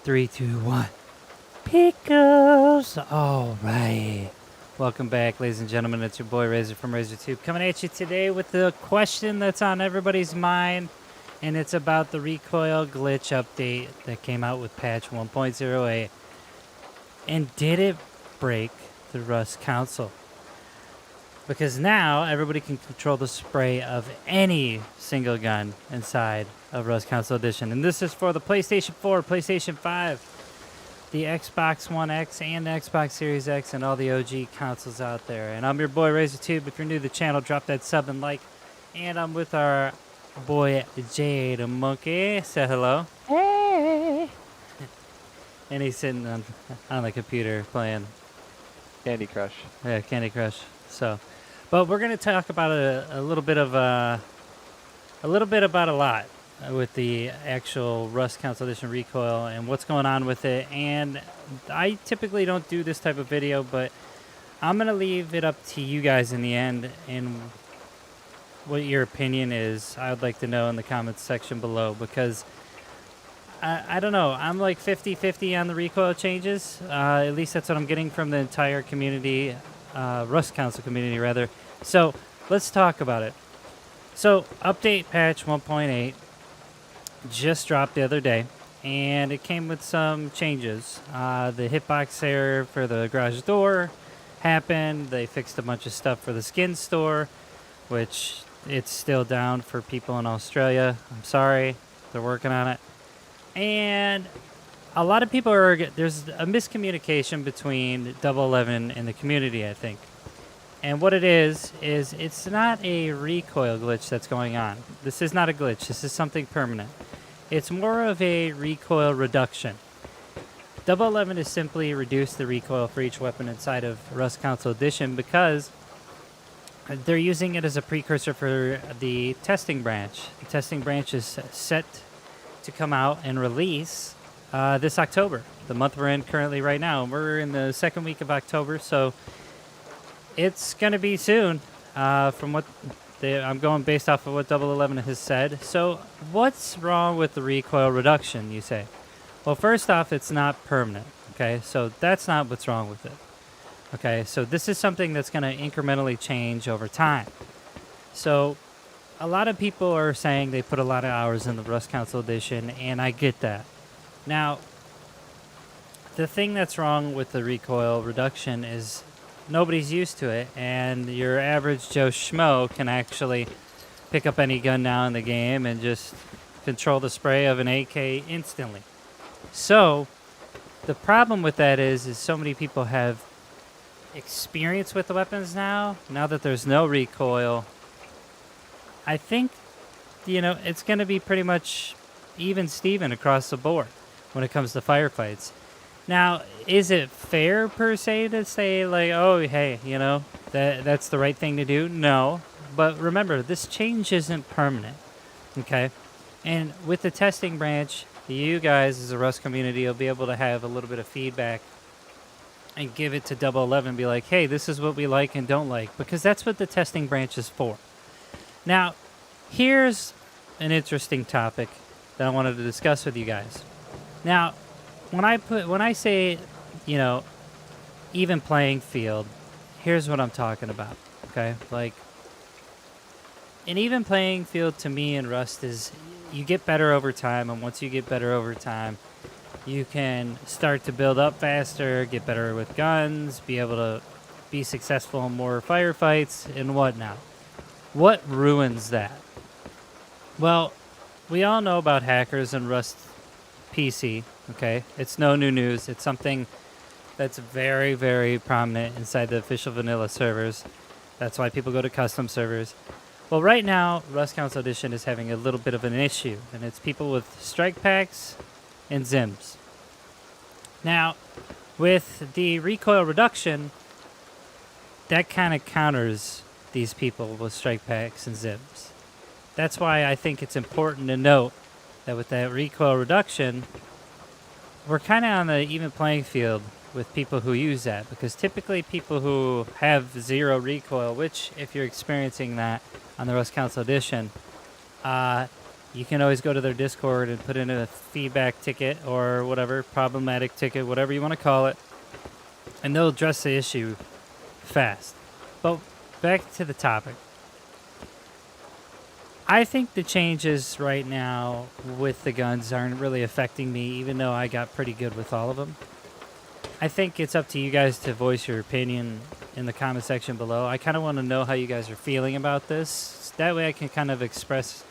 3, 2, 1. Pickles! Alright. Welcome back, ladies and gentlemen. It's your boy Razor from RazorTube coming at you today with the question that's on everybody's mind. And it's about the Recoil Glitch update that came out with patch 1.08. And did it break the Rust console? Because now everybody can control the spray of any single gun inside of Rust Console Edition. And this is for the PlayStation 4, PlayStation 5, the Xbox One X, and the Xbox Series X, and all the OG consoles out there. And I'm your boy RazorTube. If you're new to the channel, drop that sub and like. And I'm with our boy Jade Monkey. Say hello. Hey! And he's sitting on the computer playing Candy Crush. Yeah, Candy Crush. So, but we're going to talk about a little bit about a lot with the actual Rust Console Edition Recoil and what's going on with it. And I typically don't do this type of video, but I'm going to leave it up to you guys in the end and what your opinion is. I would like to know in the comments section below, because I don't know. I'm like 50-50 on the recoil changes. At least that's what I'm getting from the entire community, Rust Console community, rather. So let's talk about it. So Update Patch 1.8 just dropped the other day, and it came with some changes. The hitbox error for the garage door happened. They fixed a bunch of stuff for the skin store, which it's still down for people in Australia. I'm sorry. They're working on it. And a lot of people there's a miscommunication between 011 and the community, I think. And what it is it's not a recoil glitch that's going on. This is not a glitch. This is something permanent. It's more of a recoil reduction. 011 is simply reduced the recoil for each weapon inside of Rust Console Edition because they're using it as a precursor for the testing branch. The testing branch is set to come out and release this October, the month we're in currently right now. We're in the second week of October, so it's going to be soon. From what I'm going based off of what 011 has said. So what's wrong with the recoil reduction, you say? Well, first off, it's not permanent. Okay, so that's not what's wrong with it. Okay, so this is something that's going to incrementally change over time. So a lot of people are saying they put a lot of hours in the Rust Console Edition, and I get that. Now, the thing that's wrong with the recoil reduction is nobody's used to it, and your average Joe Schmo can actually pick up any gun now in the game and just control the spray of an AK instantly. So the problem with that is so many people have experience with the weapons now that there's no recoil. I think, it's going to be pretty much even Steven across the board when it comes to firefights. Now, is it fair per se to say like, oh, hey, that's the right thing to do? No. But remember, this change isn't permanent, okay? And with the testing branch, you guys as a Rust community will be able to have a little bit of feedback and give it to 011 and be like, hey, this is what we like and don't like, because that's what the testing branch is for. Now, here's an interesting topic that I wanted to discuss with you guys. Now, when I say, even playing field, here's what I'm talking about, okay? Like, an even playing field to me in Rust is you get better over time, and once you get better over time, you can start to build up faster, get better with guns, be able to be successful in more firefights and whatnot. What ruins that? Well, we all know about hackers and Rust PC, okay? It's no new news. It's something that's very, very prominent inside the official vanilla servers. That's why people go to custom servers. Well, right now, Rust Console Edition is having a little bit of an issue, and it's people with strike packs and Zims. Now, with the recoil reduction, that kind of counters these people with strike packs and Zims. That's why I think it's important to note that with that recoil reduction, we're kind of on the even playing field with people who use that, because typically people who have zero recoil, which if you're experiencing that on the Rust Console Edition, you can always go to their Discord and put in a feedback ticket or whatever, problematic ticket, whatever you want to call it, and they'll address the issue fast. But back to the topic. I think the changes right now with the guns aren't really affecting me, even though I got pretty good with all of them. I think it's up to you guys to voice your opinion in the comment section below. I kind of want to know how you guys are feeling about this. That way I can kind of express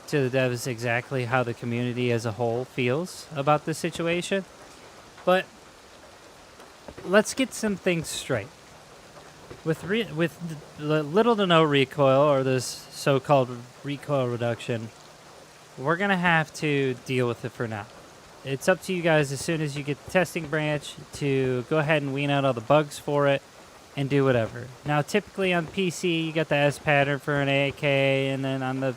to the devs exactly how the community as a whole feels about this situation. But let's get some things straight. With little to no recoil, or this so-called recoil reduction, we're going to have to deal with it for now. It's up to you guys as soon as you get the testing branch to go ahead and wean out all the bugs for it and do whatever. Now, typically on PC, you got the S pattern for an AK, and then on the,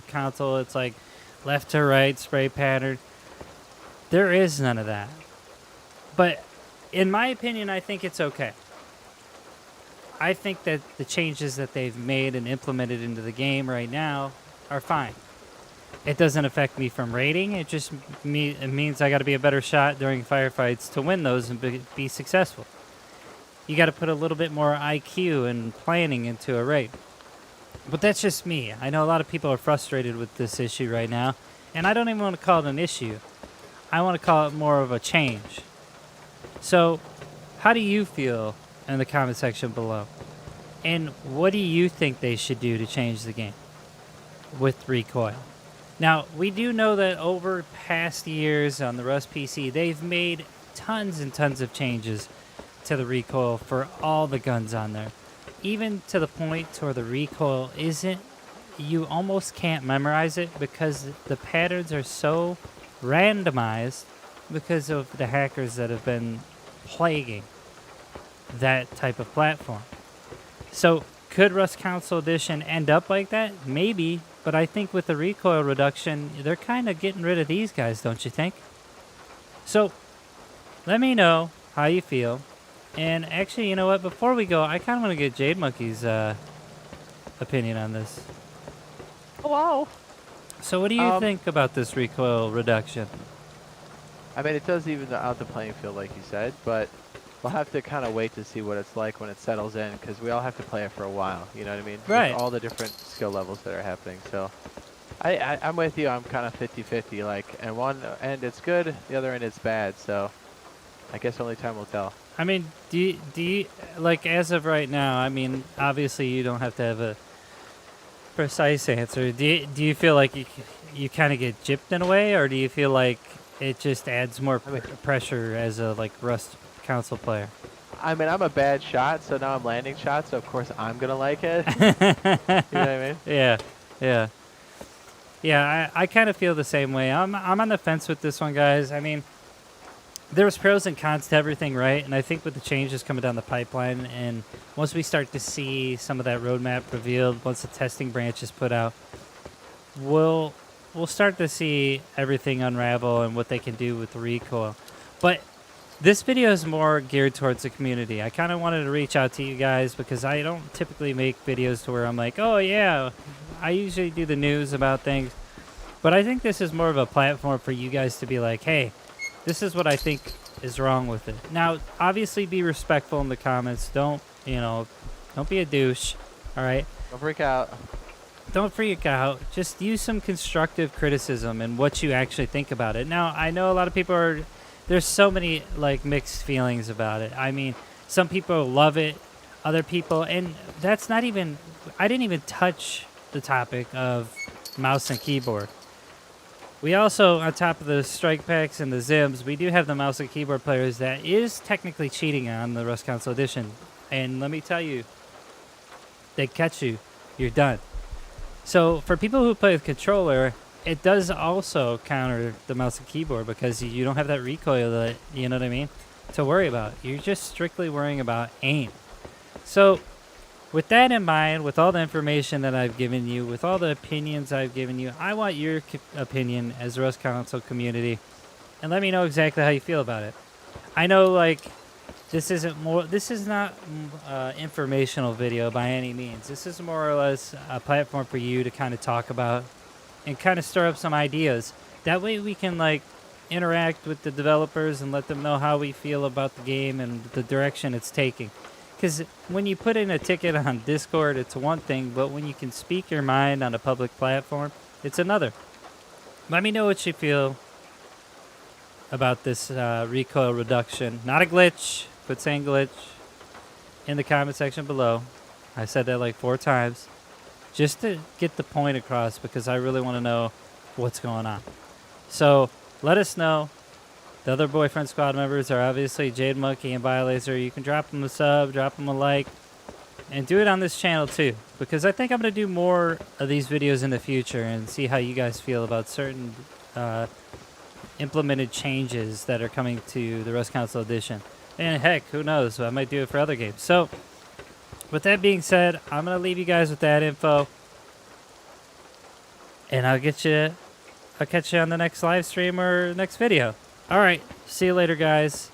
console, it's like left to right spray pattern. There is none of that. But in my opinion, I think it's okay. I think that the changes that they've made and implemented into the game right now are fine. It doesn't affect me from raiding. It just it means I got to be a better shot during firefights to win those and be successful. You got to put a little bit more IQ and planning into a raid. But that's just me. I know a lot of people are frustrated with this issue right now, and I don't even want to call it an issue. I want to call it more of a change. So, how do you feel in the comment section below? And what do you think they should do to change the game with recoil? Now, we do know that over past years on the Rust PC, they've made tons and tons of changes to the recoil for all the guns on there. Even to the point where the recoil isn't, you almost can't memorize it because the patterns are so randomized because of the hackers that have been plaguing that type of platform. So, could Rust Console Edition end up like that? Maybe. But I think with the recoil reduction, they're kind of getting rid of these guys, don't you think? So, let me know how you feel. And actually, you know what? Before we go, I kind of want to get Jade Monkey's opinion on this. Hello. So, what do you think about this recoil reduction? I mean, it does even out the playing field, like you said, but we'll have to kind of wait to see what it's like when it settles in, because we all have to play it for a while, you know what I mean? Right. With all the different skill levels that are happening, so I'm with you. I'm kind of 50-50, like, and one end it's good, the other end it's bad, so I guess only time will tell. I mean, do you, like, as of right now, I mean, obviously you don't have to have a precise answer. Do you feel like you kind of get gypped in a way, or do you feel like it just adds more pressure as a, like, Rust console player? I mean, I'm a bad shot, so now I'm landing shots, so of course I'm going to like it. You know what I mean? Yeah, I kind of feel the same way. I'm on the fence with this one, guys. I mean, there's pros and cons to everything, right? And I think with the changes coming down the pipeline, and once we start to see some of that roadmap revealed, once the testing branch is put out, we'll start to see everything unravel and what they can do with the recoil. But this video is more geared towards the community. I kind of wanted to reach out to you guys because I don't typically make videos to where I'm like, oh yeah, I usually do the news about things. But I think this is more of a platform for you guys to be like, hey, this is what I think is wrong with it. Now, obviously be respectful in the comments. Don't be a douche, all right? Don't freak out. Don't freak out. Just use some constructive criticism and what you actually think about it. Now, I know a lot of people there's so many, like, mixed feelings about it. I mean, some people love it, other people, and that's not even, I didn't even touch the topic of mouse and keyboard. We also, on top of the strike packs and the Zims, we do have the mouse and keyboard players that is technically cheating on the Rust Console Edition. And let me tell you, they catch you, you're done. So for people who play with controller, it does also counter the mouse and keyboard because you don't have that recoil that, you know what I mean, to worry about. You're just strictly worrying about aim. So with that in mind, with all the information that I've given you, with all the opinions I've given you, I want your opinion as the Rust Console community, and let me know exactly how you feel about it. I know, like, this is not informational video by any means. This is more or less a platform for you to kind of talk about and kind of stir up some ideas. That way we can like interact with the developers and let them know how we feel about the game and the direction it's taking. Because when you put in a ticket on Discord, it's one thing, but when you can speak your mind on a public platform, it's another. Let me know what you feel about this recoil reduction. Not a glitch, but saying glitch in the comment section below. I said that like 4 times just to get the point across because I really want to know what's going on. So let us know. The other Boyfriend Squad members are obviously Jade Monkey and BioLaser. You can drop them a sub, drop them a like, and do it on this channel too. Because I think I'm going to do more of these videos in the future and see how you guys feel about certain implemented changes that are coming to the Rust Console Edition. And heck, who knows? I might do it for other games. So, with that being said, I'm going to leave you guys with that info. And I'll catch you on the next live stream or next video. All right. See you later, guys.